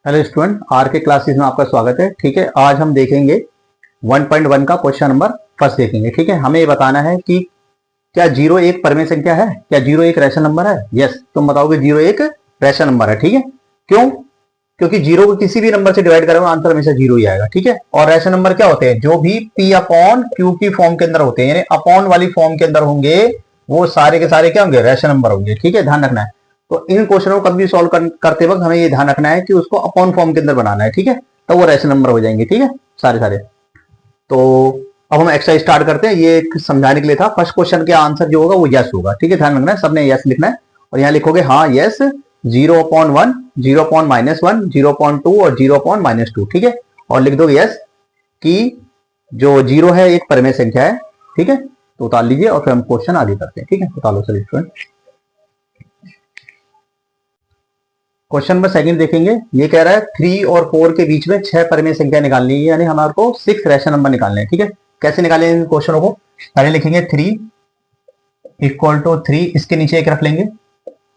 Hello student, are के classes में आपका स्वागत है। ठीक है, आज हम देखेंगे 1.1 का क्वेश्चन नंबर फर्स्ट देखेंगे। ठीक है, हमें ये बताना है कि क्या जीरो एक परमेय संख्या है, क्या जीरो एक रैशनल नंबर है। यस, तुम बताओगे जीरो एक रैशनल नंबर है। ठीक है, क्यों? क्योंकि जीरो को किसी भी नंबर से डिवाइड करोगे आंसर हमेशा जीरो ही आएगा। ठीक है, और रैशनल नंबर क्या होते हैं? जो भी पी अपॉन क्यू की फॉर्म के अंदर होते हैं, यानी अपॉन वाली फॉर्म के अंदर होंगे, वो सारे के सारे क्या होंगे? रैशनल नंबर होंगे। ठीक है, ध्यान रखना है। तो इन क्वेश्चनों को कभी सॉल्व करते वक्त हमें ये ध्यान रखना है कि उसको अपॉन फॉर्म के अंदर बनाना है। ठीक है, तो वो रैशनल नंबर हो जाएंगे। ठीक है, सारे सारे। तो अब हम एक्सरसाइज स्टार्ट करते हैं। ये समझाने के लिए था। फर्स्ट क्वेश्चन का आंसर जो होगा वो यस होगा। ठीक है, ध्यान रखना है, सबने यस लिखना है। और यहाँ लिखोगे हाँ यस, 0/1, 0/-1, 0/2 और 0/-2। ठीक है, और लिख दोगे यस कि जो जीरो है एक परमेय संख्या है। ठीक है, तो उतार लीजिए और फिर हम क्वेश्चन आगे करते हैं। ठीक है, उतार लो sir student. Question number second देखेंगे। ये कह रहा है 3 और 4 के बीच में 6 परमेय संख्या निकालनी है, यानी हमारे को 6 रैशनल नंबर निकालने हैं। ठीक है, कैसे निकालें इन क्वेश्चनों को? पहले लिखेंगे 3 इक्वल टू 3, इसके नीचे एक रख लेंगे,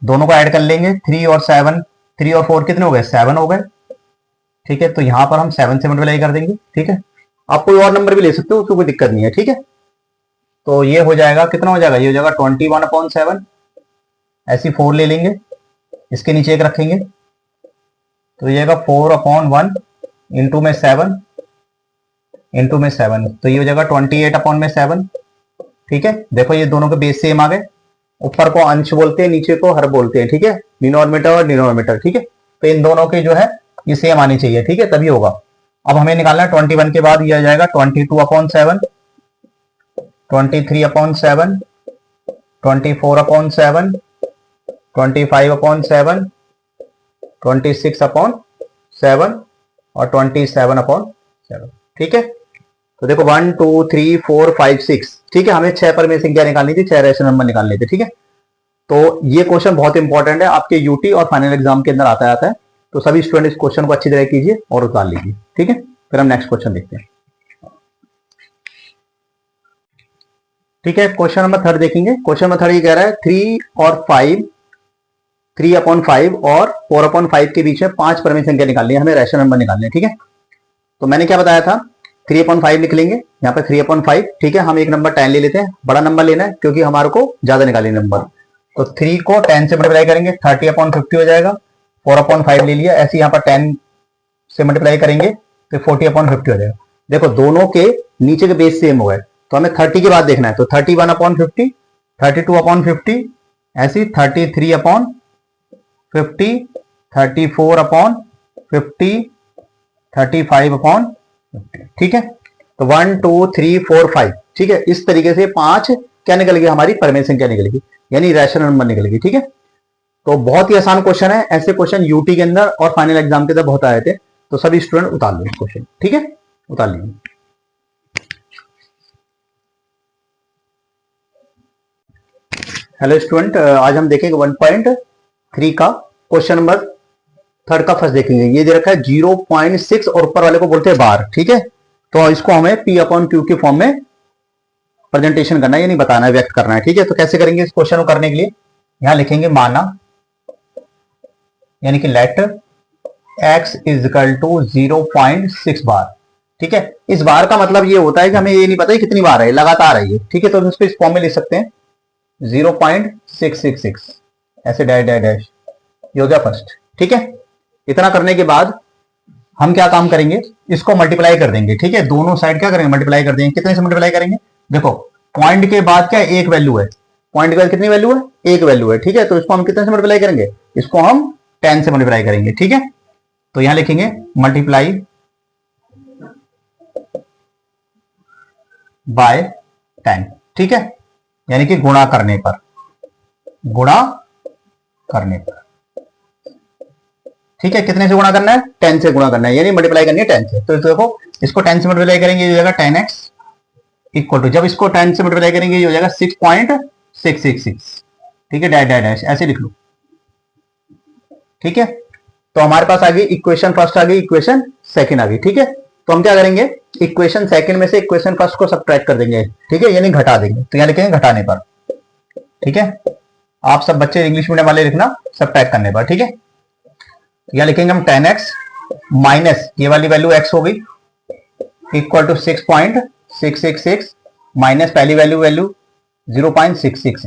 दोनों को ऐड कर लेंगे। 3 और 7, 3 और 4 कितने हो गए? 7 हो गए। ठीक है, तो यहां पर हम 7 से मल्टीप्लाई कर देंगे। ठीक है, आप कोई और नंबर भी ले सकते हो, उसको कोई दिक्कत नहीं है। ठीक है, तो ये हो जाएगा, कितना हो जाएगा? ये हो जाएगा 21/7। ऐसी 4 ले लेंगे, इसके नीचे एक रखेंगे, तो ये जाएगा 4/1 इंटू में 7 इंटू में 7, तो ये हो जाएगा 28/7। ठीक है, देखो ये दोनों के बेस सेम आ गए। ऊपर को अंश बोलते हैं, नीचे को हर बोलते हैं। ठीक है, डिनोमिनेटर और डिनोमिनेटर। ठीक है, तो इन दोनों के जो है ये सेम आनी चाहिए। ठीक है, तभी होगा। अब हमें निकालना है 21 के बाद ये आ जाएगा 22/7, 23/7, 24/7, 25/7, 26/7 और 27/7। ठीक है, तो देखो 1 2 3 4 5 6। ठीक है, हमें 6 परमेय संख्या निकालनी थी, 6 रैशनल नंबर निकालने थे। ठीक है, तो ये क्वेश्चन बहुत इंपॉर्टेंट है, आपके यूटी और फाइनल एग्जाम के अंदर आता है। तो सभी स्टूडेंट इस क्वेश्चन को अच्छी तरह कीजिए और उतार लीजिए। ठीक है, फिर हम नेक्स्ट क्वेश्चन देखते हैं। ठीक है, क्वेश्चन नंबर थर्ड देखेंगे। क्वेश्चन नंबर थर्ड ये कह रहा है 3/5 और 4/5 के बीच में 5 परमेय संख्या निकालनी है, हमें रैशनल नंबर निकालने हैं। ठीक है, तो मैंने क्या बताया था? 3/5 लिख लेंगे यहाँ पे 3/5। ठीक है, हम एक नंबर 10 ले लेते हैं, बड़ा नंबर लेना है क्योंकि हमारे को ज्यादा निकालने नंबर। तो 3 को 10 से मल्टीप्लाई करेंगे, 30/50 हो जाएगा। 4/5 ले लिया, ऐसे यहाँ पर 10 से मल्टीप्लाई करेंगे तो 40/50 हो जाएगा। देखो दोनों के नीचे के बेस सेम हो गए, तो हमें 30 के बाद देखना है। तो 31/50, 32/50, ऐसी 33/50, 34/50, 35/50। ठीक है, तो 1 2 3 4 5। ठीक है, इस तरीके से 5 क्या निकल गई? हमारी परमेय संख्या निकल गई, यानी रैशनल नंबर निकल गई। ठीक है, तो बहुत ही आसान क्वेश्चन है। ऐसे क्वेश्चन यूटी के अंदर और फाइनल एग्जाम के अंदर बहुत आए थे, तो सभी स्टूडेंट उतार लो इस क्वेश्चन। ठीक है, उतार लीजिए। हेलो स्टूडेंट, आज हम देखेंगे 1.3 का क्वेश्चन नंबर थर्ड का फर्स्ट देखेंगे। ये दे रखा है 0.6 और ऊपर वाले को बोलते हैं बार। ठीक है, तो इसको हमें पी अपॉन क्यू के फॉर्म में प्रेजेंटेशन करना है, यानी बताना है, व्यक्त करना है। ठीक है, तो कैसे करेंगे इस क्वेश्चन को करने के लिए? यहां लिखेंगे माना, यानी कि let x is equal to 0.6 bar. ठीक है, इस बार का मतलब ये होता है कि हमें ये नहीं पता है कितनी बार है, लगातार है ये। ठीक है, तो हम इसको इस फॉर्म में लिख सकते हैं 0.666, ऐसे डैश डैश डैश। ये हो गया फर्स्ट। ठीक है, इतना करने के बाद हम क्या काम करेंगे? इसको मल्टीप्लाई कर देंगे। ठीक है, दोनों साइड क्या करेंगे? मल्टीप्लाई कर देंगे। कितने से मल्टीप्लाई करेंगे? देखो पॉइंट के बाद क्या एक वैल्यू है, पॉइंट के बाद कितनी वैल्यू है? एक वैल्यू है। ठीक है, तो इसको हम कितने से मल्टीप्लाई करेंगे? इसको हम 10 से मल्टीप्लाई करेंगे। ठीक है, तो यहां लिखेंगे मल्टीप्लाई बाय 10। ठीक है, यानी कि गुणा करने पर, गुणा करने पर। ठीक है, कितने से गुणा करना है? 10 से गुणा करना है, यानी मल्टीप्लाई करनी है 10 से। तो देखो इसको 10 से मल्टीप्लाई करेंगे, ये हो जाएगा 10x इक्वल टू, जब इसको 10 से मल्टीप्लाई करेंगे ये हो जाएगा 6.666। ठीक है, डैश डैश डैश ऐसे लिख लो। ठीक है, तो हमारे पास आ गई इक्वेशन फर्स्ट, आ गई इक्वेशन सेकंड आ गई। ठीक है, तो हम क्या करेंगे? इक्वेशन सेकंड में से इक्वेशन फर्स्ट को सबट्रैक्ट कर देंगे। ठीक है, यानी घटा देंगे, तो यहां लिखेंगे घटाने पर। ठीक है, आप सब बच्चे इंग्लिश मीडियम वाले लिखना सबट्रैक्ट करने पर। ठीक है, यहां लिखेंगे हम 10x माइनस ये वाली वैल्यू x हो गई इक्वल टू 6.666 माइनस पहली वैल्यू 0.666।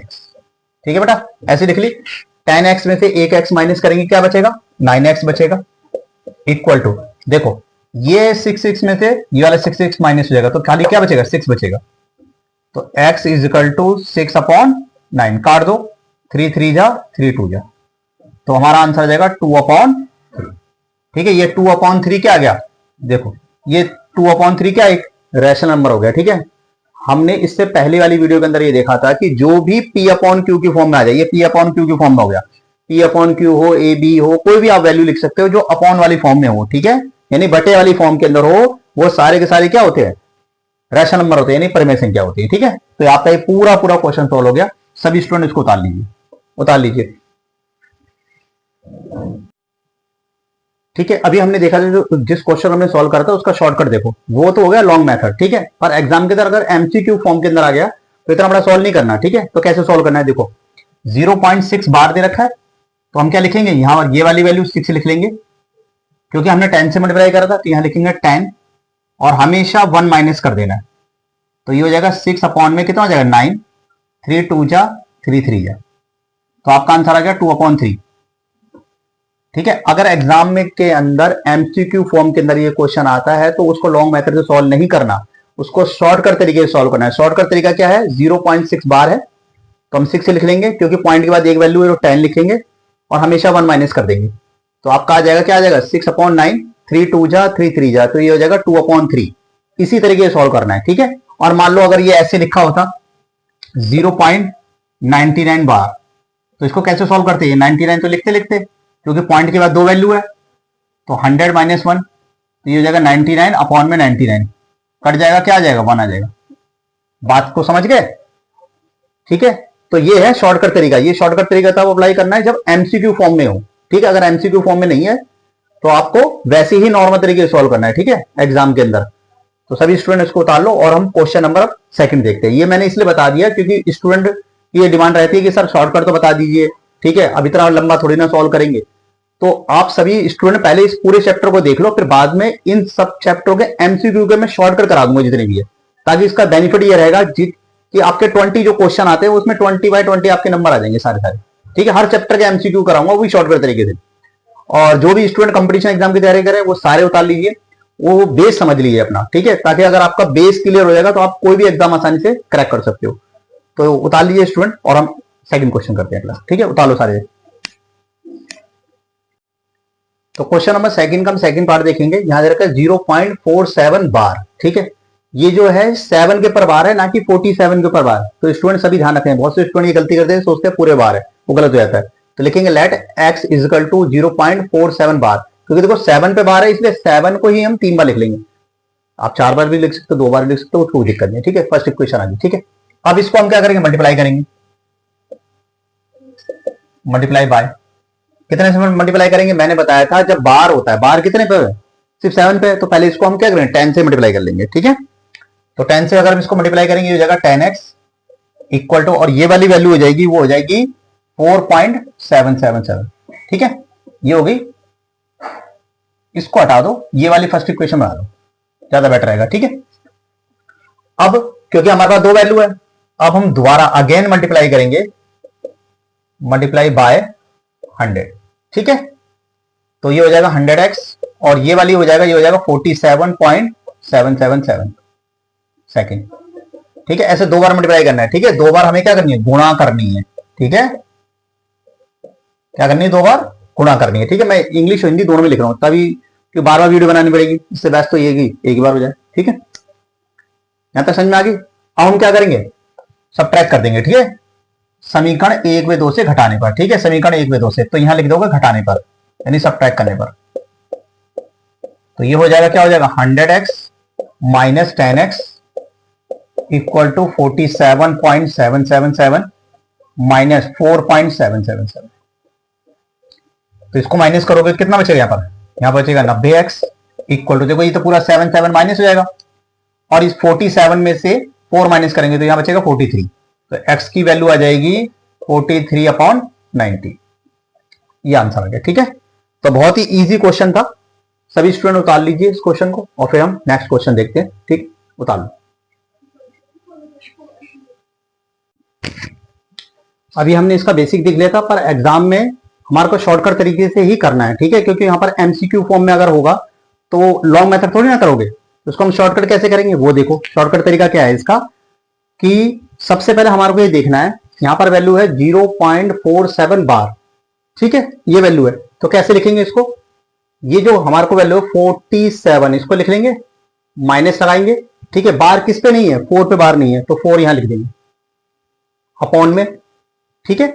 ठीक है बेटा, ऐसे लिख ली। 10x में से एक x माइनस करेंगे क्या बचेगा, 9x बचेगा इक्वल टू, देखो ये 6 में से ये वाला 6 माइनस हो जाएगा तो खाली क्या बचेगा, 6 बचेगा। तो x इज इक्वल टू 6/9 काट दो, 3 3 जा 3 2 जा, तो हमारा आंसर आ जाएगा 2/3। ठीक है, ये 2/3 क्या आ गया, देखो ये 2/3 क्या एक रैशनल नंबर हो गया। ठीक है, हमने इससे पहले वाली वीडियो के अंदर ये देखा था कि जो भी P/Q की फॉर्म में आ जाए, ये P/Q की फॉर्म में हो गया, P/Q हो, AB हो, कोई भी आप वैल्यू लिख सकते हो जो अपॉन वाली फॉर्म में हो। ठीक है, यानी बटे वाली फॉर्म के अंदर हो, वो सारे के सारे क्या होते हैं, रैशनल नंबर होते हैं, यानी परिमेय संख्या होती है। ठीक है, तो आपका ये पूरा क्वेश्चन सॉल्व हो गया। सभी स्टूडेंट इसको उतार लीजिए। ठीक है, अभी हमने देखा था जो जिस क्वेश्चन हमने सॉल्व करा था उसका शॉर्टकट देखो, वो तो हो गया लॉन्ग मेथड। ठीक है, पर एग्जाम के अंदर अगर एमसीक्यू फॉर्म के अंदर आ गया तो इतना बड़ा सॉल्व नहीं करना। ठीक है, तो कैसे सॉल्व करना है, देखो 0.6 बार दे रखा है, तो हम क्या लिखेंगे, यहां ये वाली वैल्यू 6 लिख लेंगे, क्योंकि हमने 10 से मल्टीप्लाई करा था, तो यहां लिखेंगे 10 और हमेशा 1 माइनस कर देना है, तो ये हो जाएगा 6 अपॉन में कितना हो जाएगा 9, 3 2 जा 3 3 जा, तो आपका आंसर आ गया 2/3। ठीक है, अगर एग्जाम में के अंदर एमसीक्यू फॉर्म के अंदर ये क्वेश्चन आता है तो उसको लॉन्ग मेथड से सॉल्व नहीं करना, उसको शॉर्टकट तरीके से सॉल्व करना है। शॉर्टकट तरीका क्या है, 0.6 बार है तो हम 6 से लिख लेंगे, क्योंकि पॉइंट के बाद एक वैल्यू है तो 10 लिखेंगे और हमेशा 1 माइनस कर देंगे, तो आपका आ जाएगा क्या आ जाएगा 6/9, 3 2 जा 3 3 जा, तो ये हो जाएगा 2/3। इसी तरीके से सॉल्व करना है। ठीक है, और मान लो अगर ये ऐसे लिखा होता 0.99 बार, तो इसको कैसे सॉल्व करते हैं, 99 तो लिखते क्योंकि पॉइंट के बाद दो वैल्यू है, तो 100 माइनस 1, तो ये हो जाएगा 99 अपॉन में 99 कट जाएगा, क्या आ जाएगा 1 आ जाएगा। बात को समझ गए। ठीक है, तो ये है शॉर्टकट तरीका। ये शॉर्टकट तरीका तब अप्लाई करना है जब एमसीक्यू फॉर्म में हो। ठीक है, अगर एमसीक्यू फॉर्म में नहीं है तो आपको वैसे ही नॉर्मल तरीके से सॉल्व करना है। ठीक है, एग्जाम के अंदर। तो सभी स्टूडेंट इसको उतार लो और हम क्वेश्चन नंबर 2 देखते हैं। ये मैंने इसलिए बता दिया क्योंकि स्टूडेंट की ये डिमांड रहती है कि सर शॉर्टकट तो बता दीजिए। ठीक है, अब इतना लंबा थोड़ी ना सॉल्व करेंगे, तो आप सभी स्टूडेंट पहले इस पूरे चैप्टर को देख लो, फिर बाद में इन सब चैप्टरों के एमसीक्यू के मैं शॉर्टकट करा दूंगा जितने भी है, ताकि इसका बेनिफिट ये रहेगा कि आपके 20 जो क्वेश्चन आते हैं उसमें 20/20 आपके नंबर आ जाएंगे सारे। ठीक है, हर चैप्टर के एमसीक्यू कराऊंगा वो भी शॉर्टकट तरीके से। और जो भी स्टूडेंट कंपटीशन एग्जाम की तैयारी करें वो सारे उतार लीजिए, वो बेस समझ लीजिए अपना। ठीक है, ताकि अगर आपका बेस क्लियर हो जाएगा तो आप कोई भी एग्जाम आसानी से क्रैक कर सकते हो। तो उतार लीजिए स्टूडेंट और हम सेकंड क्वेश्चन करते हैं क्लास। ठीक है, उतार लो सारे। तो क्वेश्चन नंबर 2 का हम सेकंड पार्ट देखेंगे। यहां दे रखा है 0.47 बार। ठीक है, ये जो है 7 के पर बार है, ना कि 47 के पर बार। तो स्टूडेंट सभी ध्यान रखें, बहुत से स्टूडेंट ये गलती करते हैं, सोचते हैं पूरे बार है, वो गलत हो जाता है। तो लिखेंगे let x is equal to 0.47 bar, क्योंकि देखो 7 पे बार है इसलिए 7 को ही हम 3 बार लिख लेंगे। आप 4 बार भी लिख सकते हो, 2 बार भी लिख सकते हो, कोई दिक्कत नहीं। ठीक है, फर्स्ट इक्वेशन आ गई। ठीक है, अब इसको हम क्या करेंगे, मल्टीप्लाई करेंगे। मल्टीप्लाई बाय कितने से मल्टीप्लाई करेंगे, मैंने बताया था जब बार होता है, बार कितने पे है, सिर्फ 7 पे, तो पहले इसको हम क्या करेंगे 10 से मल्टीप्लाई कर लेंगे। ठीक है, तो 10 से अगर हम इसको मल्टीप्लाई करेंगे हो जाएगा 10x इक्वल टू, और ये वाली वैल्यू हो जाएगी, वो हो जाएगी 4.777। ठीक है, ये हो गई। इसको हटा दो, ये वाली फर्स्ट इक्वेशन बना दो, ज्यादा बेटर रहेगा। ठीक है, अब क्योंकि हमारे पास दो वैल्यू है, अब हम दोबारा अगेन मल्टीप्लाई करेंगे, मल्टीप्लाई बाय 100। ठीक है, तो ये हो जाएगा 100x और ये वाली हो जाएगा, ये हो जाएगा 47.777 सेकेंड। ठीक है, ऐसे 2 बार मल्टीप्लाई करना है। ठीक है, 2 बार हमें क्या करनी है, गुणा करनी है। ठीक है, क्या करनी है, 2 बार गुणा करनी है। ठीक है, मैं इंग्लिश और हिंदी दोनों में लिख रहा हूं, तभी क्यों बार वीडियो बनानी पड़ेगी, इससे बेस्ट तो ये एक ही बार हो जाए। ठीक है, यहां तक समझ में आ गई। अब हम क्या करेंगे, सबट्रैक्ट कर देंगे। ठीक है, समीकरण 1/2 से घटाने पर। ठीक है, समीकरण 1/2 से, तो यहां लिख दोगे घटाने पर, यानी सबट्रैक्ट करने पर। तो ये हो जाएगा, क्या हो जाएगा 100x minus 10x equal to 47.777 minus 4.777। तो इसको माइनस करोगे कितना बचेगा, यहां बचेगा 90x इक्वल टू, देखो ये तो पूरा 7 माइनस हो जाएगा, और इस 47 में से 4 माइनस करेंगे तो यहां बचेगा 43। तो x की वैल्यू आ जाएगी 43/90। ये आंसर आ गया। ठीक है, तो बहुत ही इजी क्वेश्चन था, सभी स्टूडेंट उतार लीजिए इस क्वेश्चन को और फिर हम नेक्स्ट क्वेश्चन देखते हैं। ठीक, उतार लो। अभी हमने इसका बेसिक देख लिया था, पर एग्जाम में हमारे को शॉर्टकट तरीके से ही करना है। ठीक है, क्योंकि यहाँ पर एमसीक्यू फॉर्म में अगर होगा तो लॉन्ग मेथड थोड़ी ना करोगे, तो उसको हम शॉर्टकट कैसे करेंगे वो देखो। शॉर्टकट तरीका क्या है इसका कि सबसे पहले हमारे को ये देखना है, यहाँ पर वैल्यू है 0.47 बार। ठीक है, ये वैल्यू है, तो कैसे लिखेंगे इसको, ये जो हमारे को वैल्यू है 47, इसको लिख लेंगे, माइनस लगाएंगे। ठीक है, बार किस पे नहीं है, 4 पे बार नहीं है, तो 4 यहां लिख देंगे अपॉन में। ठीक है,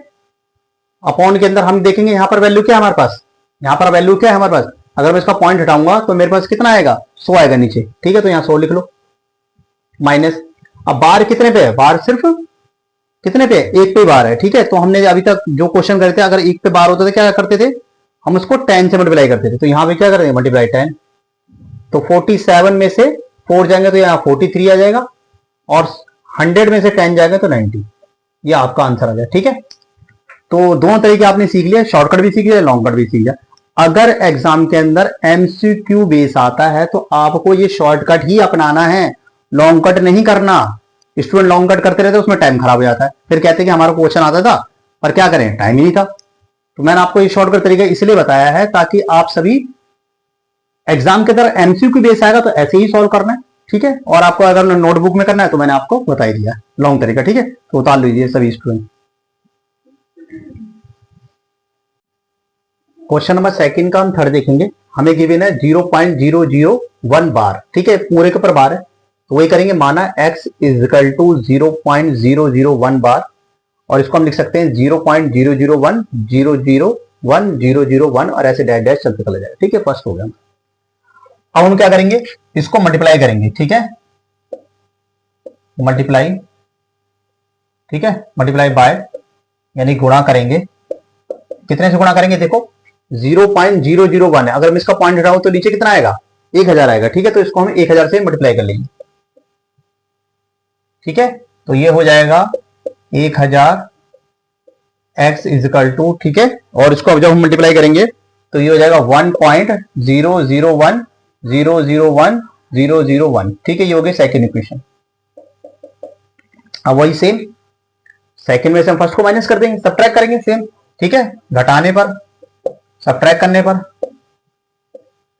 अपॉन के अंदर हम देखेंगे यहां पर वैल्यू क्या है हमारे पास, यहां पर वैल्यू क्या है हमारे पास, अगर मैं इसका पॉइंट हटाऊंगा तो मेरे पास कितना आएगा, 100 आएगा नीचे। ठीक है, तो यहां 100 लिख लो माइनस। अब बार कितने पे है, बार सिर्फ कितने पे है, 1 पे बार है। ठीक है, तो हमने अभी तक जो क्वेश्चन करे थे, अगर 1 पे बार होता था क्या करते थे, हम उसको 10 से मल्टीप्लाई करते थे, तो यहां पे क्या करेंगे, मल्टीप्लाई 10। तो 47 में से 4 जाएंगे तो यहाँ 43 आ जाएगा, और 100 में से 10 जाएगा तो 90। ये आपका आंसर आ जाए। ठीक है, तो दोनों तरीके आपने सीख लिया, शॉर्टकट भी सीख लिया, लॉन्ग कट भी सीख लिया। अगर एग्जाम के अंदर एमसीक्यू बेस आता है तो आपको ये शॉर्टकट ही अपनाना है, लॉन्ग कट नहीं करना। स्टूडेंट लॉन्ग कट करते रहते, उसमें टाइम खराब हो जाता है, फिर कहते हैं कि हमारा क्वेश्चन आता था पर क्या करें, टाइम ही नहीं था। तो मैंने आपको ये शॉर्टकट तरीका इसलिए बताया है ताकि आप सभी एग्जाम के अंदर एमसीक्यू बेस आएगा तो ऐसे ही सॉल्व करना है। ठीक है, और आपको अगर नोटबुक में करना है तो मैंने आपको बता ही दिया लॉन्ग तरीका। ठीक है, तो उतार लीजिए सभी स्टूडेंट। क्वेश्चन नंबर सेकंड का हम थर्ड देखेंगे। हमें गिवन है 0.001 बार। ठीक है, पूरे के ऊपर बार है, तो वही करेंगे, माना x इजिकल टू 0.001 बार, और इसको हम लिख सकते हैं 0.001 001 001, और ऐसे डैश डैश चलते चले जाए। ठीक है, फर्स्ट हो गया। अब हम क्या करेंगे, इसको मल्टीप्लाई करेंगे। ठीक है, मल्टीप्लाई, ठीक है, मल्टीप्लाई बाय यानी गुणा करेंगे। कितने से गुणा करेंगे, देखो 0.001 है, अगर मैं इसका पॉइंट हटाऊं तो नीचे कितना आएगा, 1000 आएगा। ठीक है, तो इसको हम 1000 से मल्टीप्लाई कर लेंगे। ठीक है, तो ये हो जाएगा 1000 x इजिकल टू, ठीक है, और इसको अब जब हम मल्टीप्लाई करेंगे तो ये हो जाएगा 1.001 001 001। ठीक है, ये हो गया सेकेंड इक्वेशन। अब वही सेम सेकेंड में से हम फर्स्ट को माइनस कर देंगे, सबट्रैक्ट करेंगे सेम। ठीक है, घटाने पर, सबट्रैक्ट करने पर,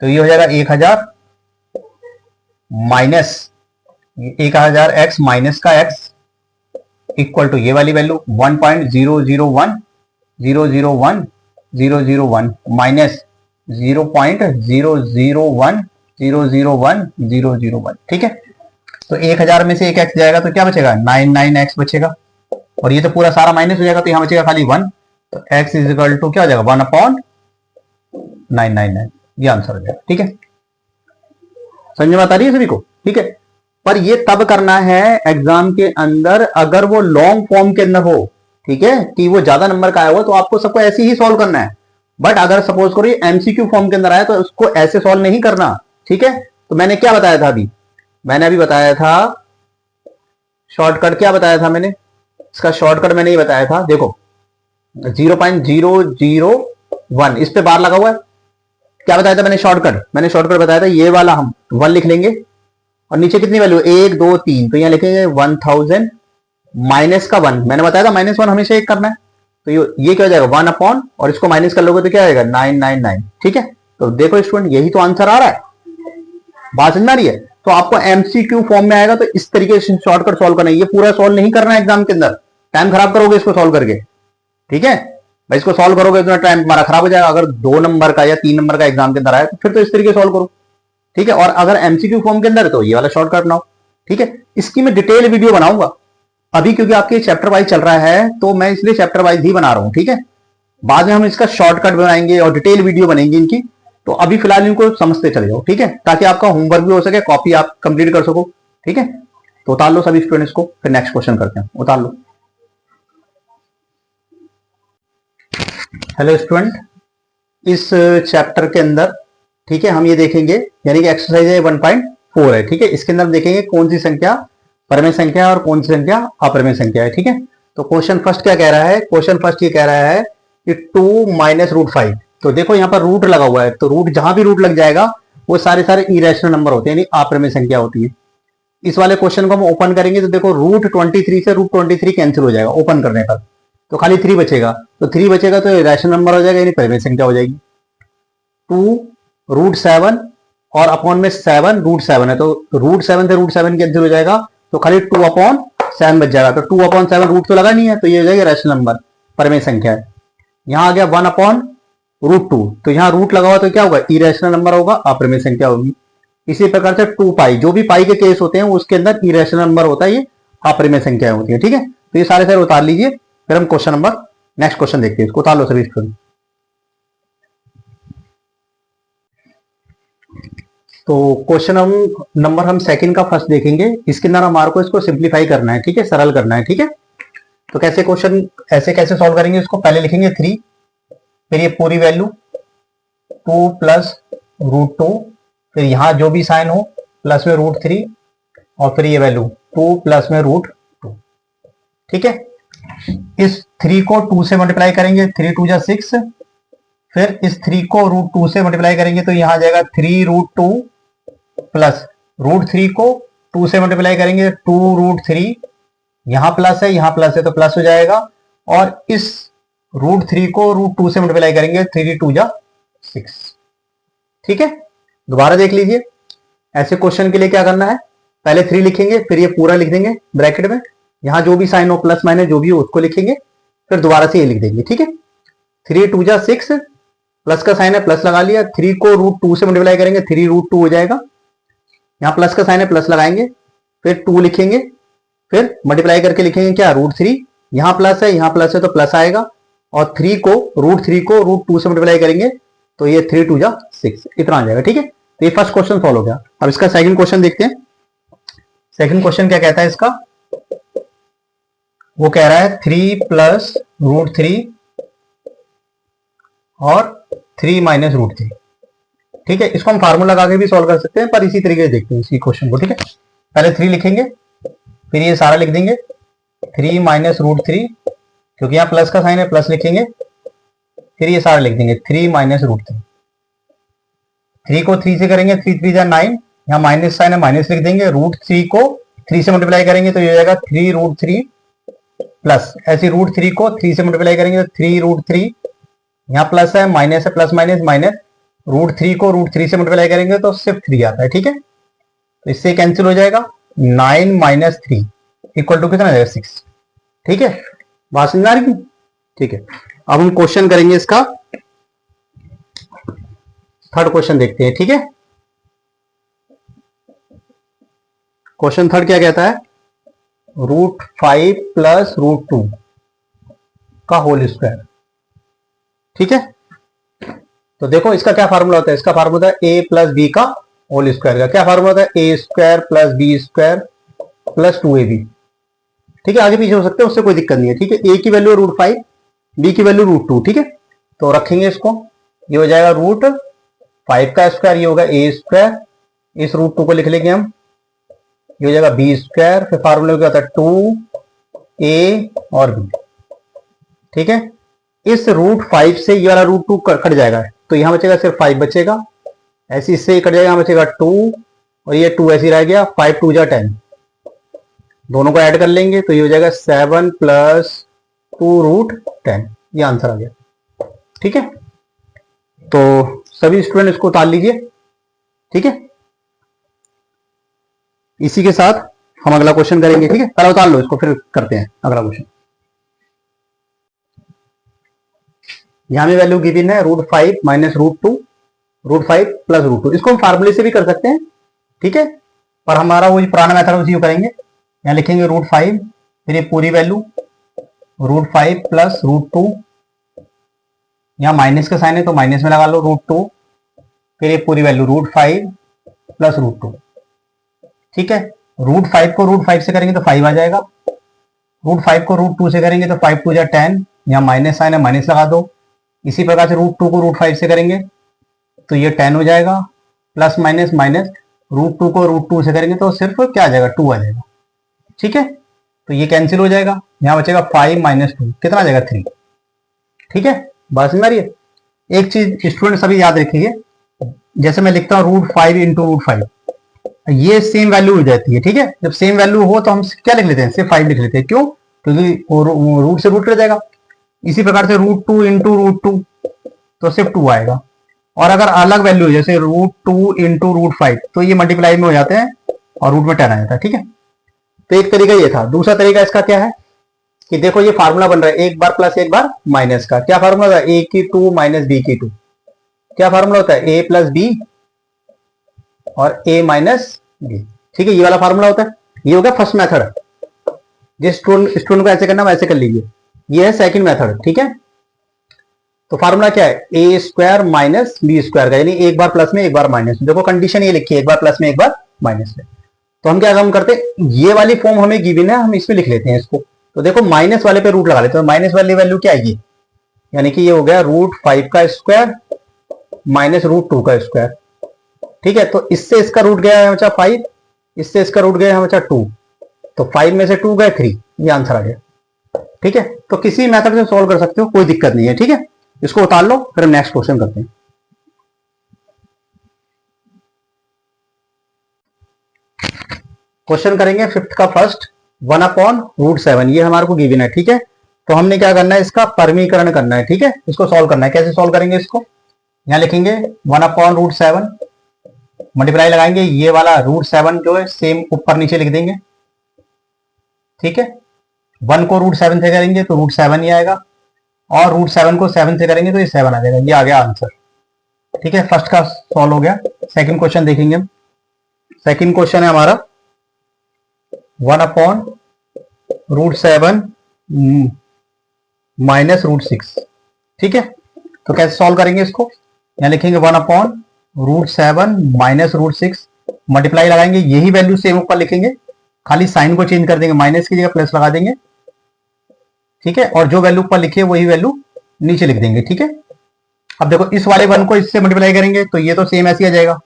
तो ये हो जाएगा 1000 माइनस 1000 x माइनस का x इक्वल टू ये वाली वैल्यू 1.001 001 001 माइनस 0.001 001 001। ठीक है, तो 1000 में से एक x जाएगा तो क्या बचेगा, 99x बचेगा, और ये तो पूरा सारा माइनस हो जाएगा, तो यहां बचेगा खाली 1। तो x इज इक्वल टू क्या हो जाएगा, 1/999। ये आंसर हो जाएगा। ठीक है, समझ में आ रही है सभी को। ठीक है, पर ये तब करना है एग्जाम के अंदर अगर वो लॉन्ग फॉर्म के अंदर हो। ठीक है, कि वो ज्यादा नंबर का आया हुआ तो आपको सबको ऐसे ही सॉल्व करना है। बट अगर सपोज करो ये एमसीक्यू फॉर्म के अंदर आया तो उसको ऐसे सॉल्व नहीं करना। ठीक है, तो मैंने क्या बताया था अभी, मैंने अभी बताया था शॉर्टकट, क्या बताया था मैंने, इसका शॉर्टकट मैंने ये बताया था, देखो 0.001 इस पे बार लगा हुआ है। क्या बताया था मैंने शॉर्टकट, मैंने शॉर्टकट बताया था ये वाला, हम 1 लिख लेंगे, और नीचे कितनी वैल्यू 1 2 3, तो यहां लिखेंगे 1000 माइनस का 1, मैंने बताया था -1 हमेशा एक करना है, तो ये क्या हो जाएगा 1 अपॉन, और इसको माइनस कर लोगे तो क्या आएगा 999। ठीक है, तो देखो स्टूडेंट यही तो आंसर आ रहा है, बात समझ आ रही है। तो आपको एमसीक्यू फॉर्म में आएगा तो इस तरीके से शॉर्टकट सॉल्व करना है, ये पूरा सॉल्व नहीं करना है एग्जाम के अंदर, टाइम खराब करोगे इसको सॉल्व करके। ठीक है भाई, इसको सॉल्व करोगे तो टाइम हमारा खराब हो जाएगा। अगर 2 नंबर का या 3 नंबर का एग्जाम के अंदर आए तो फिर तो इस तरीके सॉल्व करो। ठीक है, और अगर एमसीक्यू फॉर्म के अंदर है तो ये वाला शॉर्टकट बनाओ। ठीक है, इसकी मैं डिटेल वीडियो बनाऊंगा अभी, क्योंकि आपके चैप्टर वाइज चल रहा है तो मैं इसलिए चैप्टर वाइज ही बना रहा हूं। ठीक है, बाद में हम इसका शॉर्टकट बनाएंगे और डिटेल वीडियो बनेंगी इनकी, तो अभी फिलहाल इनको समझते चले जाओ। ठीक है, ताकि आपका होमवर्क भी हो सके, कॉपी आप कंप्लीट कर सको। ठीक है, तो उतार लो सभी स्टूडेंट्स को, फिर नेक्स्ट क्वेश्चन करते हैं, उतार लो। हेलो स्टूडेंट, इस चैप्टर के अंदर ठीक है हम ये देखेंगे, यानी कि एक्सरसाइज है 1.4 है। ठीक है, इसके अंदर देखेंगे कौन सी संख्या परमेय संख्या और कौन सी संख्या अपरमेय संख्या है। ठीक है, तो क्वेश्चन फर्स्ट क्या कह रहा है, क्वेश्चन फर्स्ट ये कह रहा है कि 2 - √5। तो देखो यहाँ पर रूट लगा हुआ है, तो रूट जहां भी रूट लग जाएगा वो सारे सारे इरेशनल नंबर होते हैं, यानी अप्राइम संख्या होती है। इस वाले क्वेश्चन को हम ओपन करेंगे तो देखो √23 से √23 कैंसिल हो जाएगा ओपन करने पर, तो खाली 3 बचेगा। तो 3 बचेगा तो इरेशनल नंबर हो जाएगा, यानी प्राइम संख्या हो जाएगी। 2√7 और अपॉन में 7 √7 है, तो √7 से √7 कैंसिल हो जाएगा, तो खाली 2/7 बच जाएगा। तो 2/7 रूट तो लगा नहीं है, तो ये हो जाएगा रैशनल नंबर, परमेय संख्या है। यहां आ गया 1/√2, तो यहां रूट लगा हुआ तो क्या होगा, इरेशनल नंबर होगा, अपरिमेय संख्या होगी। इसी प्रकार से 2 पाई, जो भी पाई के केस होते हैं उसके अंदर इरेशनल नंबर होता है, ये अपरिमेय संख्या होती है। ठीक है, तो ये सारे उतार लीजिए, फिर हम क्वेश्चन नंबर नेक्स्ट क्वेश्चन देखते हैं। इसको उतार लो सभी स्टूडेंट। तो क्वेश्चन नंबर हम सेकंड का फर्स्ट देखेंगे। इसके अंदर हमारे को इसको सिंप्लीफाई करना है, ठीक है, सरल करना है। ठीक है, तो कैसे क्वेश्चन ऐसे कैसे सॉल्व करेंगे, इसको पहले लिखेंगे 3, फिर ये पूरी वैल्यू 2 + √2, फिर यहां जो भी साइन हो प्लस में √3, और फिर ये वैल्यू 2 प्लस में √2। ठीक है, इस 3 को 2 से मल्टीप्लाई करेंगे, 3 2 = 6, फिर इस 3 को √2 से मल्टीप्लाई करेंगे तो यहां आ जाएगा 3√2 प्लस √3 को 2 से मल्टीप्लाई करेंगे 2√3, यहां प्लस है यहां प्लस है तो प्लस हो जाएगा, और इस √3 को √2 से मल्टीप्लाई करेंगे 3 2 = 6। ठीक है, दोबारा देख लीजिए। ऐसे क्वेश्चन के लिए क्या करना है, पहले 3 लिखेंगे, फिर ये पूरा लिख देंगे ब्रैकेट में, यहां जो भी साइन हो प्लस माइनस जो भी हो उसको लिखेंगे, फिर दोबारा से ये लिख देंगे। ठीक है, 3 2 = 6, प्लस का साइन है प्लस लगा लिया, 3 को √2 से मल्टीप्लाई करेंगे 3√2 हो जाएगा, यहां प्लस का साइन है प्लस लगाएंगे, फिर 2 लिखेंगे, फिर मल्टीप्लाई करके लिखेंगे क्या √3, यहां प्लस है तो प्लस आएगा, और 3 को √2 से मल्टीप्लाई करेंगे तो ये 3 2 = 6, इतना आ जाएगा। ठीक है, तो ये फर्स्ट क्वेश्चन सॉल्व हो गया। अब इसका सेकंड क्वेश्चन देखते हैं। सेकंड क्वेश्चन क्या कहता है इसका, वो कह रहा है 3 + √3 और 3 - √3। ठीक है, इसको हम फार्मूला लगा के भी सॉल्व कर सकते हैं, पर इसी तरीके से देखते हैं इसी क्वेश्चन को। ठीक है, पहले 3 लिखेंगे, फिर ये सारा लिख देंगे 3 - √3, क्योंकि यहाँ प्लस का साइन है प्लस लिखेंगे, फिर ये सारा लिख देंगे 3 - √3। 3 को 3 से करेंगे 3 3 = 9, यहाँ माइनस साइन है माइनस लिख देंगे, √3 को 3 से मल्टीप्लाई करेंगे तो ये हो जाएगा 3√3 प्लस, ऐसे √3 को 3 से मल्टीप्लाई करेंगे तो 3√3, यहाँ प्लस है माइनस है प्लस माइनस माइनस, √3 को √3 से मल्टीप्लाई करेंगे तो सिर्फ 3 आता है। ठीक है, तो इससे कैंसिल हो जाएगा, 9 - 3 = कितना आ जाएगा 6। ठीक है, बात समझ आ रही है। ठीक है, अब हम क्वेश्चन करेंगे इसका थर्ड क्वेश्चन देखते हैं। ठीक है, क्वेश्चन थर्ड क्या कहता है, √5 + √2 का होल स्क्वायर। ठीक है, तो देखो इसका क्या फार्मूला होता है, इसका फार्मूला है a + b का होल स्क्वायर का। क्या फार्मूला होता है, a² + b² + 2ab। ठीक है, आगे पीछे हो सकते हैं, उससे कोई दिक्कत नहीं है। ठीक है, a की वैल्यू √5, b की वैल्यू √2। ठीक है, तो रखेंगे इसको, ये हो जाएगा √5 का स्क्वायर, ये होगा a², इस √2 को लिख लेंगे हम, ये हो जाएगा b², फिर फार्मूला क्या होता है 2a और b। ठीक है, इस √5 से ये वाला √2 कट जाएगा, तो यहां बचेगा सिर्फ 5 बचेगा, ऐसे इससे कट जाएगा, यहां बचेगा 2 और ये 2 ऐसे रह गया, 5 2 = 10, दोनों को ऐड कर लेंगे तो ये हो जाएगा 7 + 2√10, ये आंसर आ गया। ठीक है, तो सभी स्टूडेंट इसको उतार लीजिए। ठीक है, इसी के साथ हम अगला क्वेश्चन करेंगे। ठीक है, पहले उतार लो इसको, फिर करते हैं अगला क्वेश्चन। यहां में वैल्यू गिवन है √5 - √2, √5 + √2, इसको हम फार्मूले से भी कर सकते हैं। ठीक है, पर हमारा वही पुराना मेथड उसी को करेंगे। यहां लिखेंगे √5, फिर ये पूरी वैल्यू √5 + √2, यहां माइनस का साइन है तो माइनस में लगा लो √2, फिर ये पूरी वैल्यू √5 + √2। ठीक है, √5 को √5 से करेंगे तो 5 आ जाएगा, √5 को √2 से करेंगे तो 5 2 = 10, यहाँ माइनस साइन है माइनस लगा दो। इसी प्रकार से √2 को √5 से करेंगे तो ये 10 हो जाएगा, प्लस माइनस माइनस, √2 को √2 से करेंगे तो सिर्फ क्या आ जाएगा 2 आ जाएगा। ठीक है, तो ये कैंसिल हो जाएगा, यहाँ बचेगा 5 - 2, कितना आ जाएगा 3। ठीक है, बात समझ आ रही है। एक चीज स्टूडेंट सभी याद रखिए, जैसे मैं लिखता हूँ √5 इंटू √5, ये सेम वैल्यू हो जाती है। ठीक है, जब सेम वैल्यू हो तो हम क्या लिख लेते हैं, सिर्फ 5 लिख लेते हैं। क्यों? क्योंकि रूट से रूट कट जाएगा। इसी प्रकार से √2 इंटू √2 तो सिर्फ 2 आएगा। और अगर अलग वैल्यू जैसे √2 इंटू √5 तो ये मल्टीप्लाई में हो जाते हैं और रूट में 10 आ जाता है। ठीक है, तो एक तरीका ये था। दूसरा तरीका इसका क्या है कि देखो ये फार्मूला बन रहा है, एक बार प्लस एक बार माइनस का। क्या फार्मूला होता है? ए की 2 माइनस बी की 2। क्या फार्मूला होता है? ए प्लस बी और ए माइनस बी। ठीक है, ये वाला फार्मूला होता है। ये हो गया फर्स्ट मेथड। जिस स्टूडेंट को ऐसे करना वैसे कर लीजिए। ये है सेकंड मेथड। ठीक है, तो फार्मूला क्या है? ए स्क्वायर माइनस बी स्क्वायर का, यानी एक बार प्लस में एक बार माइनस में। देखो कंडीशन ये लिखी है, एक बार प्लस में एक बार माइनस में। तो हम क्या काम करते हैं, ये वाली फॉर्म हमें गिवन है, हम इसमें लिख लेते हैं इसको। तो देखो माइनस वाले पे रूट लगा लेते हैं। माइनस वाली वैल्यू क्या आएगी, यानी कि ये हो गया √5 का स्क्वायर माइनस √2 का स्क्वायर। ठीक है, तो इससे इसका रूट गया है बच्चा 5, इससे इसका रूट गया है बच्चा 2, तो 5 में से 2 गए 3, ये आंसर आ गया। ठीक है, तो किसी मेथड से सॉल्व कर सकते हो, कोई दिक्कत नहीं है। ठीक है, इसको उतार लो, फिर हम नेक्स्ट क्वेश्चन करते हैं। क्वेश्चन करेंगे फिफ्थ का फर्स्ट, 1/√7, ये हमारे को गिवन है। ठीक है, तो हमने क्या करना है, इसका परमीकरण करना है। ठीक है, इसको सॉल्व करना है। कैसे सॉल्व करेंगे इसको? यहां लिखेंगे 1/√7, मल्टीप्लाई लगाएंगे, ये वाला √7 जो है सेम ऊपर नीचे लिख देंगे। ठीक है, 1 को √7 से करेंगे तो √7 ही आएगा, और √7 को 7 से करेंगे तो ये 7 आ जाएगा। ये आ गया आंसर। ठीक है, फर्स्ट का सॉल्व हो गया। सेकंड क्वेश्चन देखेंगे हम। सेकंड क्वेश्चन है हमारा 1/√7 माइनस √6। ठीक है, तो कैसे सॉल्व करेंगे इसको? यहां लिखेंगे 1/√7 माइनस √6, मल्टीप्लाई लगाएंगे, यही वैल्यू सेम ऊपर लिखेंगे, खाली साइन को चेंज कर देंगे, माइनस की जगह प्लस लगा देंगे। ठीक है, और जो वैल्यू ऊपर लिखी है वही वैल्यू नीचे लिख देंगे। ठीक है, अब देखो इस वाले 1 को इससे मल्टीप्लाई करेंगे तो ये तो सेम ऐसे आ जाएगा,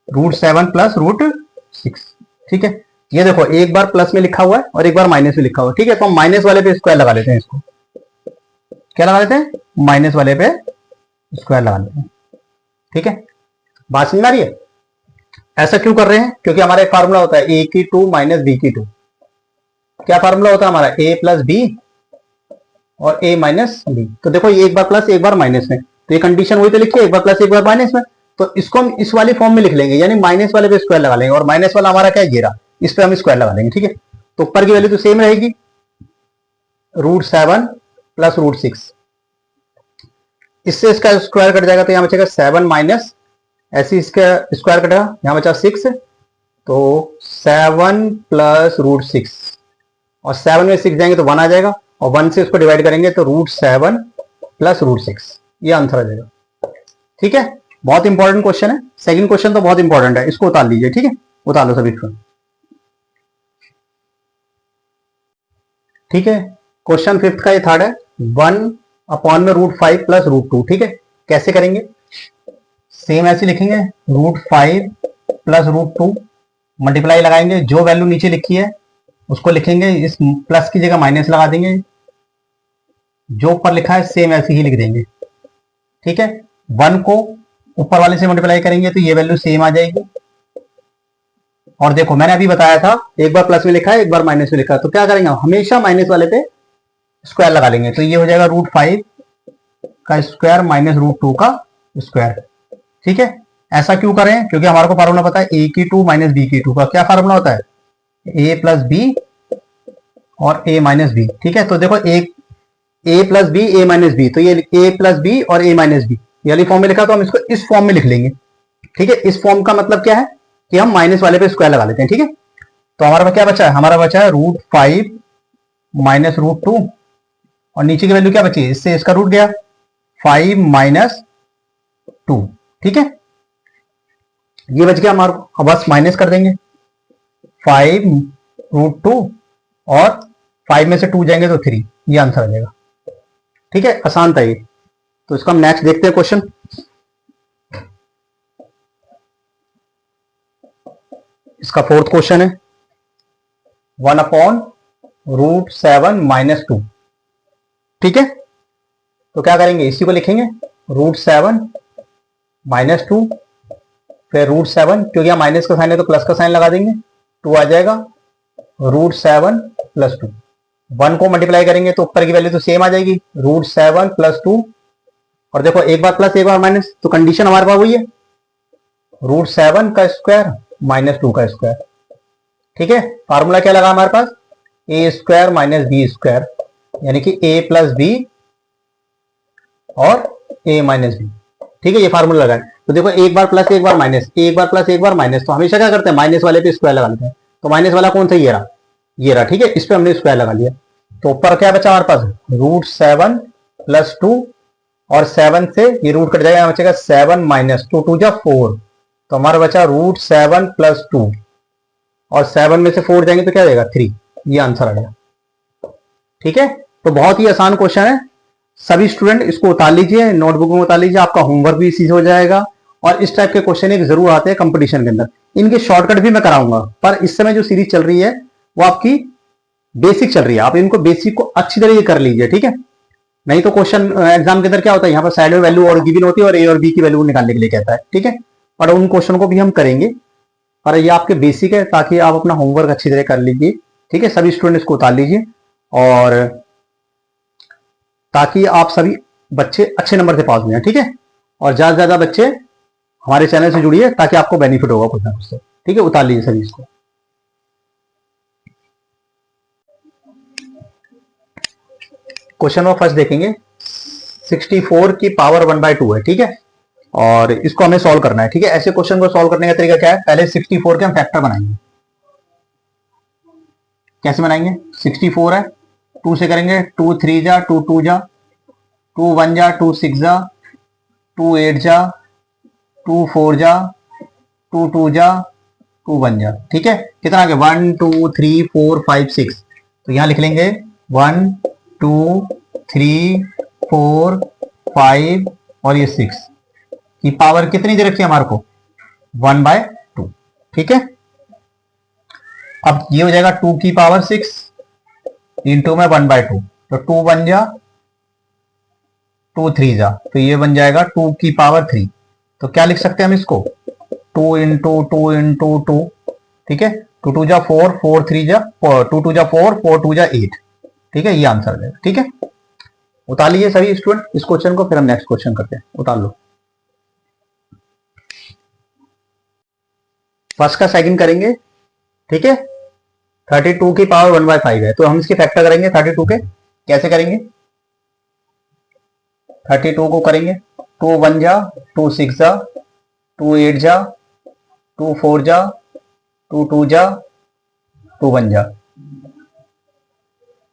√7 प्लस √6। ठीक है, ये देखो एक बार प्लस में लिखा हुआ है और एक बार माइनस में लिखा हुआ है। ठीक है, तो हम माइनस वाले पे स्क्वायर लगा लेते हैं। इसको क्या लगा लेते हैं? माइनस वाले पे स्क्वायर लगा लेते हैं। ठीक है, बात समझ में आ रही है? ऐसा क्यों कर रहे हैं? क्योंकि हमारा एक फार्मूला होता है ए की 2 माइनस बी की 2। क्या फार्मूला होता है हमारा? ए प्लस बी और ए माइनस बी। तो देखो ये एक बार प्लस एक बार माइनस में, तो ये कंडीशन वही तो लिखी है, एक बार प्लस एक बार माइनस में। तो इसको हम इस वाली फॉर्म में लिख लेंगे, यानी माइनस वाले पे स्क्वायर लगा लेंगे, और माइनस वाला हमारा क्या है? ये रहा, इस पे हम स्क्वायर लगा लेंगे। ठीक है, तो ऊपर की वैल्यू तो सेम रहेगी, √7 प्लस √6। इससे इसका स्क्वायर कट जाएगा तो यहां बचेगा 7 माइनस, ऐसे इसका स्क्वायर कटेगा, यहां बचा 6, तो 7 प्लस √6, और 7 में 6 जाएंगे तो 1 आ जाएगा, और 1 से इसको डिवाइड करेंगे तो √7 प्लस √6, ये आंसर आ जाएगा। ठीक है, बहुत इंपॉर्टेंट क्वेश्चन है। सेकंड क्वेश्चन तो बहुत इंपॉर्टेंट है, इसको उतार लीजिए। ठीक है, उतार लो सभी को। ठीक है, क्वेश्चन फिफ्थ का ये थर्ड है, 1/√5 प्लस √2। ठीक है, कैसे करेंगे? सेम ऐसे लिखेंगे, √5 प्लस √2, मल्टीप्लाई लगाएंगे, जो वैल्यू नीचे लिखी है उसको लिखेंगे, इस प्लस की जगह माइनस लगा देंगे, जो ऊपर लिखा है सेम ऐसे ही लिख देंगे। ठीक है, 1 को ऊपर वाले से मल्टीप्लाई करेंगे तो ये वैल्यू सेम आ जाएगी। और देखो मैंने अभी बताया था, एक बार प्लस में लिखा है एक बार माइनस में लिखा है, तो क्या करेंगे, हमेशा माइनस वाले पे स्क्वायर लगा लेंगे, तो ये हो जाएगा √5 का स्क्वायर माइनस √2 का स्क्वायर। ठीक है, ऐसा क्यों करें? क्योंकि हमारे को फार्मूला पता है ए की 2 माइनस बी की 2 का। क्या फार्मूला होता है? ए प्लस बी और ए माइनस बी। ठीक है, तो देखो एक ए प्लस बी ए माइनस बी, तो ये ए प्लस बी और ए माइनस बी यानी फॉर्म में लिखा, तो हम इसको इस फॉर्म में लिख लेंगे। ठीक है, इस फॉर्म का मतलब क्या है कि हम माइनस वाले पे स्क्वायर लगा लेते हैं। ठीक है, तो हमारा क्या बचा है? हमारा बचा है √5 माइनस √2, और नीचे की वैल्यू क्या बची है? इससे इसका रूट गया, 5 माइनस 2। ठीक है, ये बच गया हमारे को। अब बस माइनस कर देंगे, 5 √2 और 5 में से 2 जाएंगे तो 3, ये आंसर आ जाएगा। ठीक है, आसान था ये। तो इसका हम नेक्स्ट देखते हैं क्वेश्चन। इसका फोर्थ क्वेश्चन है 1/√7 माइनस 2। ठीक है, तो क्या करेंगे, इसी को लिखेंगे √7 माइनस 2, फिर √7, क्योंकि यहाँ माइनस का साइन है तो प्लस का साइन लगा देंगे, 2 आ जाएगा, √7 + 2। 1 को मल्टीप्लाई करेंगे तो ऊपर की वैल्यू तो सेम आ जाएगी, √7 + 2। और देखो एक बार प्लस एक बार माइनस, तो कंडीशन हमारे पास वही है, √7 का स्क्वायर -2 का स्क्वायर। ठीक है, फार्मूला क्या लगा हमारे पास, a² - b², यानी कि a + b और a - b। ठीक है, ये फार्मूला लगा है। तो देखो एक बार प्लस एक बार माइनस, एक बार प्लस एक बार माइनस, तो हमेशा क्या करते हैं, माइनस वाले पे स्क्वायर लगा लेते हैं। तो माइनस वाला कौन सा, ये रहा, ये रहा। ठीक है, इस पे हमने स्क्वायर लगा लिया। तो ऊपर क्या बचा हमारे पास, √7 + 2, और 7 से ये रूट कट जाएगा, बचेगा 7 - 2, 2 जा 4। तो हमारा बचा √7 + 2, और 7 में से 4 जाएंगे तो क्या जाएगा, 3। ये आंसर आ गया। ठीक है, तो बहुत ही आसान क्वेश्चन है, सभी स्टूडेंट इसको उतार लीजिए, नोटबुक में उतार लीजिए, आपका होमवर्क भी इसी से हो जाएगा। और इस टाइप के क्वेश्चन एक जरूर आते हैं कंपटीशन के अंदर, इनके शॉर्टकट भी मैं कराऊंगा। पर इस समय जो सीरीज चल रही है वो आपकी बेसिक चल रही है, आप इनको बेसिक को अच्छी तरीके कर लीजिए। ठीक है, नहीं तो क्वेश्चन एग्जाम के अंदर क्या होता है, यहाँ पर साइड में वैल्यू और गिवन होती है और ए और बी की वैल्यू निकालने के लिए कहता है। ठीक है, और उन क्वेश्चन को भी हम करेंगे, और ये आपके बेसिक है, ताकि आप अपना होमवर्क अच्छी तरह कर लीजिए। ठीक है, सभी स्टूडेंट इसको उतार लीजिए, और ताकि आप सभी बच्चे अच्छे नंबर से पास हो जाए। ठीक है, और ज्यादा से ज्यादा बच्चे हमारे चैनल से जुड़िए, ताकि आपको बेनिफिट होगा कुछ ना कुछ से। ठीक है, उतार लीजिए सभी इसको। क्वेश्चन नंबर फर्स्ट देखेंगे, 64 की पावर 1/2 है। ठीक है, और इसको हमें सॉल्व करना है। ठीक है, ऐसे क्वेश्चन को सॉल्व करने का तरीका क्या है, पहले 64 के हम फैक्टर बनाएंगे। कैसे बनाएंगे, 64 है, 2 से करेंगे, 2 3 जा, 2 2 जा, 2 1 जा, 2 6 जा, 2 8 जा, 2 4 जा, 2 2 जा, 2 1 जा। ठीक है, कितना आ गया, 1 2 3 4 5 6। तो यहां लिख लेंगे 1 2 3 4 5 और ये 6 की पावर कितनी दे रखी है हमारे को, 1/2। ठीक है, अब ये हो जाएगा 2 की पावर 6 इंटू में 1/2, तो 2 बन जा, 2 3 जा, तो ये बन जाएगा 2 की पावर 3। तो क्या लिख सकते हैं हम इसको, 2 इंटू 2 इंटू 2। ठीक है, 2 2 जा 4, 4 3 जा 2 2 जा 4, 4 2 जा 8। ठीक है, ये आंसर आ जाएगा। ठीक है, उतार लीजिए सभी स्टूडेंट इस क्वेश्चन को, फिर हम नेक्स्ट क्वेश्चन करते हैं। उतार लो, फर्स्ट का सेकंड करेंगे। ठीक है, 32 की पावर 1/5 है, तो हम इसके फैक्टर करेंगे 32 के। कैसे करेंगे, 32 को करेंगे, 2 1 जा, 2 6 जा, 2 8 जा, 2 4 जा, 2 2 जा, 2 1 जा।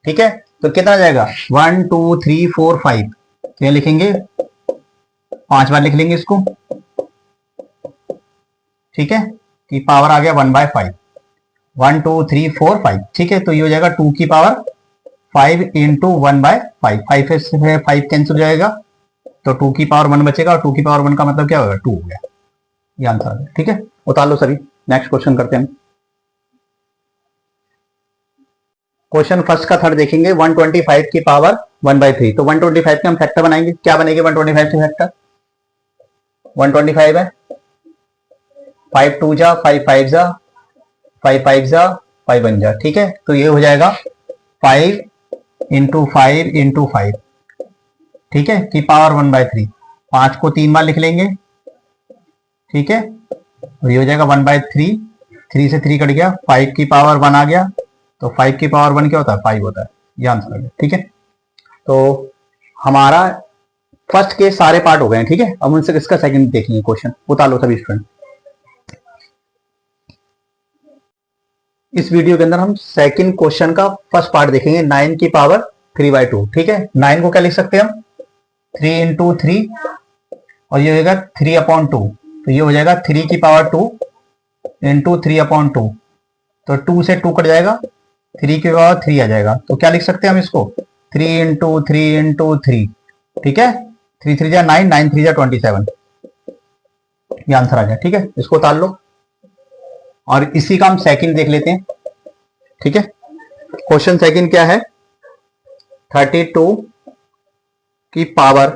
ठीक है, तो कितना आ जाएगा, 1 2 3 4 5। क्या लिखेंगे, 5 बार लिख लेंगे इसको। ठीक है, कि पावर आ गया 1/5, 1 2 3 4 5। ठीक है, तो ये हो जाएगा 2 की पावर 5 इंटू 1/5, 5 से 5 कैंसिल हो जाएगा, तो 2 की पावर 1 बचेगा, और 2 की पावर 1 का मतलब क्या होगा, 2 हो गया। ये आंसर आ गया। ठीक है, उतार लो सभी, नेक्स्ट क्वेश्चन करते हैं। क्वेश्चन फर्स्ट का थर्ड देखेंगे, 125 की पावर 1/3। तो 125 के हम फैक्टर बनाएंगे। क्या बनेंगे 125 के फैक्टर, 125 है, 5 2 जा, 5 5 जा, 5 5 जा, 5 1 जा। ठीक है, तो ये हो जाएगा 5 इंटू 5 इंटू 5। ठीक है, की पावर 1/3। 5 को 3 बार लिख लेंगे। ठीक है, और ये हो जाएगा 1/3, 3 से 3 कट गया, 5 की पावर 1 आ गया, तो 5 की पावर 1 क्या होता है, 5 होता है। ये आंसर आ गया। ठीक है, तो हमारा फर्स्ट के सारे पार्ट हो गए हैं। ठीक है, अब उनसे इसका सेकंड देखेंगे क्वेश्चन। उतार लो सभी स्टूडेंट, इस वीडियो के अंदर हम सेकंड क्वेश्चन का फर्स्ट पार्ट देखेंगे, 9 की पावर 3/2। ठीक है, 9 को क्या लिख सकते हैं हम, 3 इंटू 3, और ये हो जाएगा 3/2। तो ये हो जाएगा 3 की पावर 2 इंटू 3/2। तो 2 से 2 कट जाएगा, 3 की पावर 3 आ जाएगा। तो क्या लिख सकते हैं हम इसको, 3 इंटू 3 इंटू 3। ठीक है, 3 3 जा 9, 9 3 जा 27। ये आंसर आ गया। ठीक है, इसको उतार लो, और इसी का हम सेकंड देख लेते हैं। ठीक है, क्वेश्चन सेकंड क्या है, 32 की पावर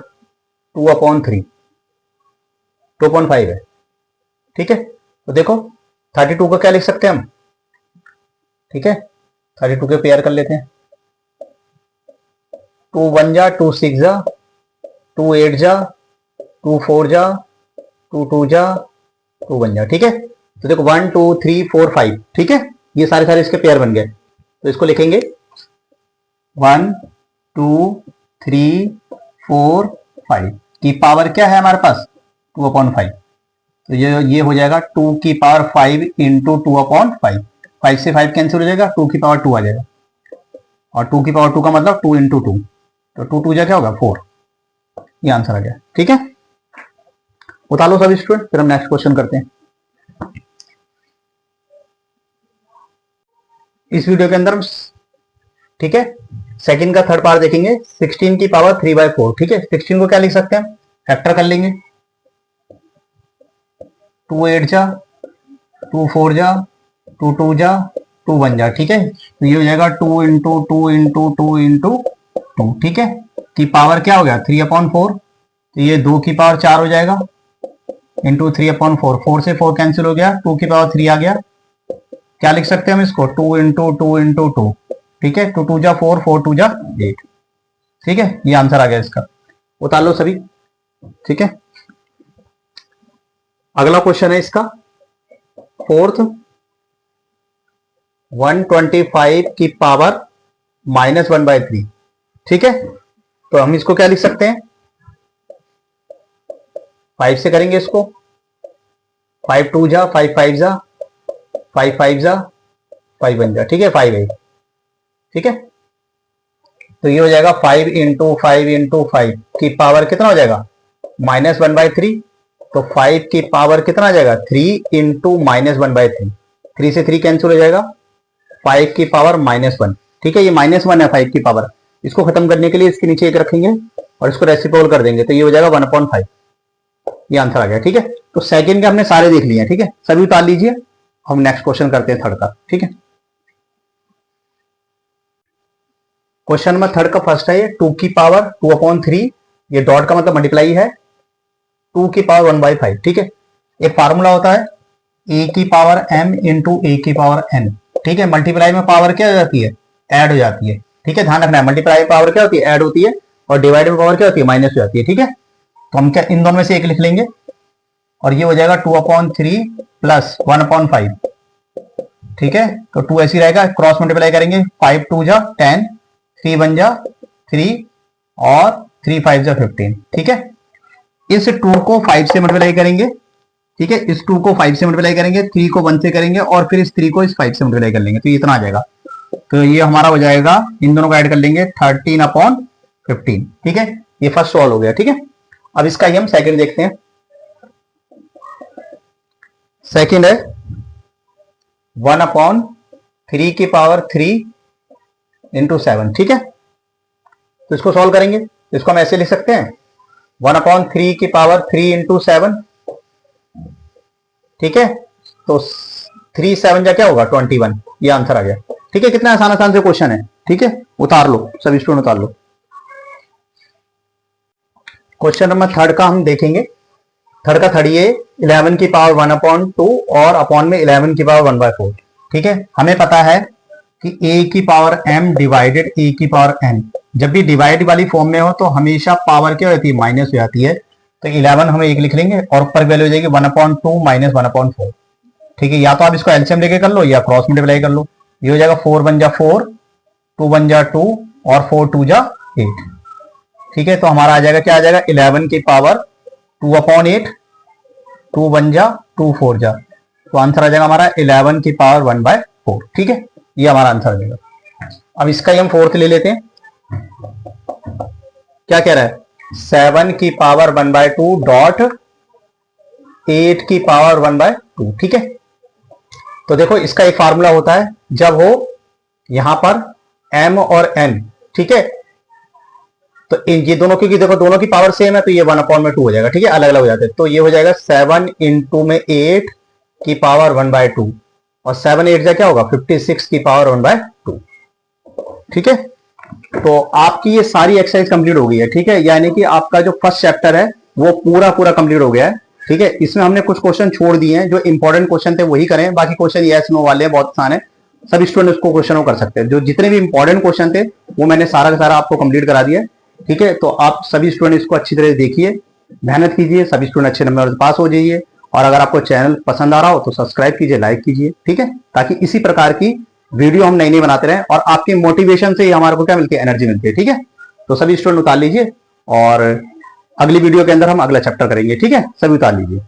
2/3, 2.5 है। ठीक है, तो देखो 32 का क्या लिख सकते हैं हम, ठीक है 32 के पेयर कर लेते हैं। 2 1 जा, 2 6 जा, 2 8 जा, 2 4 जा, 2 2 जा, 2 1 जा, ठीक है। तो देखो 1 2 3 4 5, ठीक है, ये सारे सारे इसके पेयर बन गए। तो इसको लिखेंगे 1 2 3 4 5 की पावर क्या है हमारे पास 2/5। तो ये हो जाएगा 2 की पावर 5 इंटू 2/5। 5 से 5 कैंसिल हो जाएगा, 2 की पावर 2 आ जाएगा, और 2 की पावर 2 का मतलब 2 इंटू 2, तो 2 2 जा क्या होगा 4। ये आंसर आ गया, ठीक है। उतार लो सभी स्टूडेंट, फिर हम नेक्स्ट क्वेश्चन करते हैं। इस वीडियो के अंदर, ठीक है, सेकंड का थर्ड पार्ट देखेंगे। 16 की पावर 3/4, ठीक है। 16 को क्या लिख सकते हैं, फैक्टर कर लेंगे। 2 8 जा, 2 4 जा, 2 2 जा, 2 1 जा, ठीक है। तो ये हो जाएगा 2 इंटू 2 इंटू 2 इंटू 2, ठीक है। की पावर क्या हो गया 3/4, तो ये 2 की पावर 4 हो जाएगा इंटू 3/4। 4 से 4 कैंसिल हो गया, 2 की पावर 3 आ गया। क्या लिख सकते हैं हम इसको 2 इंटू 2 इंटू 2, ठीक है। 2 2 जा 4, 4 2 जा 8, ठीक है। ये आंसर आ गया इसका, उतार लो सभी, ठीक है। अगला क्वेश्चन है इसका फोर्थ, 125 की पावर -1/3, ठीक है। तो हम इसको क्या लिख सकते हैं, 5 से करेंगे इसको। 5 2 जा, 5 5 जा, 5 5 जा, 5 1 जा, ठीक है। 5 8, ठीक है। तो ये हो जाएगा 5 इंटू 5 इंटू 5 की पावर कितना हो जाएगा -1/3। तो 5 की पावर कितना आ जाएगा 3 इंटू -1/3। 3 से 3 कैंसिल हो जाएगा, 5 की पावर -1, ठीक है। ये -1 है 5 की पावर, इसको खत्म करने के लिए इसके नीचे 1 रखेंगे और इसको रेसिप्रोकल कर देंगे, तो ये हो जाएगा 1/5। ये आंसर आ गया, ठीक है। तो सेकंड के हमने सारे देख लिए हैं, ठीक है, सभी उतार लीजिए। हम नेक्स्ट क्वेश्चन करते हैं थर्ड का, ठीक है। क्वेश्चन नंबर थर्ड का फर्स्ट है ये 2 की पावर 2/3, ये डॉट का मतलब मल्टीप्लाई है, 2 की पावर 1/5, ठीक है। एक फार्मूला होता है ए की पावर m इंटू ए की पावर n, ठीक है। मल्टीप्लाई में पावर क्या हो जाती है, ऐड हो जाती है, ठीक है। ध्यान रखना है, मल्टीप्लाई में पावर क्या होती है, ऐड होती है, और डिवाइड में पावर क्या होती है, माइनस हो जाती है, ठीक है। तो हम क्या इन दोनों में से एक लिख लेंगे, और ये हो जाएगा 2/3 प्लस 1/5, ठीक है। तो 2 ऐसी रहेगा, क्रॉस मल्टीप्लाई करेंगे, 5 2 जा 10, 3 1 जा 3, और 3 5 जा 15, ठीक है। इस 2 को 5 से मल्टीप्लाई करेंगे, ठीक है। इस 2 को 5 से मल्टीप्लाई करेंगे, 3 को 1 से करेंगे, और फिर इस 3 को इस 5 से मल्टीप्लाई कर लेंगे, तो ये इतना आ जाएगा। तो ये हमारा हो जाएगा, इन दोनों को ऐड कर लेंगे 13/15, ठीक है। ये फर्स्ट सॉल्व हो गया, ठीक है। अब इसका ही हम सेकंड देखते हैं। सेकंड है 1/3 की पावर 3 इंटू 7, ठीक है। तो इसको सॉल्व करेंगे, इसको हम ऐसे लिख सकते हैं 1/3 की पावर 3 इंटू 7, ठीक है। तो 3 7 जा क्या होगा 21, ये आंसर आ गया, ठीक है। कितना आसान आसान से क्वेश्चन है, ठीक है। उतार लो सभी स्टूडेंट, उतार लो। क्वेश्चन नंबर थर्ड का हम देखेंगे। थर्ड का थर्ड ये 11 की पावर 1/2 और अपॉन में 11 की पावर 1/4, ठीक है। हमें पता है कि a की पावर m डिवाइडेड a की पावर n, जब भी डिवाइड वाली फॉर्म में हो तो हमेशा पावर क्या होती है, माइनस हो जाती है। तो 11 हम 1 लिख लेंगे, और ऊपर वैल्यू हो जाएगी 1/2 माइनस 1/4, ठीक है। या तो आप इसको एलसीएम लेके कर लो, या क्रॉस मल्टीप्लाई कर लो। ये हो जाएगा 4 1 जा 4, 2 1 जा 2, और 4 2 जा 8, ठीक है। तो हमारा आ जाएगा, क्या आ जाएगा 11 की पावर 2/8, 2 1 जा 2 4 जा, तो आंसर आ जाएगा हमारा 11 की पावर 1/4, ठीक है। ये हमारा आंसर आ जाएगा। अब इसका ही हम फोर्थ ले लेते हैं। क्या कह रहा है 7 की पावर 1/2 डॉट 8 की पावर 1/2, ठीक है। तो देखो इसका एक फार्मूला होता है, जब हो यहां पर m और n, ठीक है। तो ये दोनों, क्योंकि देखो दोनों की पावर सेम है, तो ये 1/2 हो जाएगा, ठीक है, अलग अलग हो जाते हैं। तो ये हो जाएगा 7 इंटू में 8 की पावर 1/2, और 7 8 जा क्या होगा 56 की पावर 1/2, ठीक है। तो आपकी ये सारी एक्सरसाइज कंप्लीट हो गई है, ठीक है। यानी कि आपका जो फर्स्ट चैप्टर है वो पूरा पूरा कंप्लीट हो गया है, ठीक है, इसमें हमने कुछ क्वेश्चन छोड़ दिए हैं, जो इंपॉर्टेंट क्वेश्चन थे वही करें, बाकी क्वेश्चन यस नो वाले हैं, बहुत आसान है, सब स्टूडेंट उसको क्वेश्चन को कर सकते हैं। जो जितने भी इंपॉर्टेंट क्वेश्चन थे वो मैंने सारा का सारा आपको कंप्लीट करा दिया, ठीक है। तो आप सभी स्टूडेंट इसको अच्छी तरह देखिए, मेहनत कीजिए, सभी स्टूडेंट अच्छे नंबर से पास हो जाइए। और अगर आपको चैनल पसंद आ रहा हो तो सब्सक्राइब कीजिए, लाइक कीजिए, ठीक है, ताकि इसी प्रकार की वीडियो हम नई नई बनाते रहें और आपकी मोटिवेशन से ही हमारे को क्या मिलती है, एनर्जी मिलती है, ठीक है। तो सभी स्टूडेंट उतार लीजिए और अगली वीडियो के अंदर हम अगला चैप्टर करेंगे, ठीक है, सभी उतार लीजिए।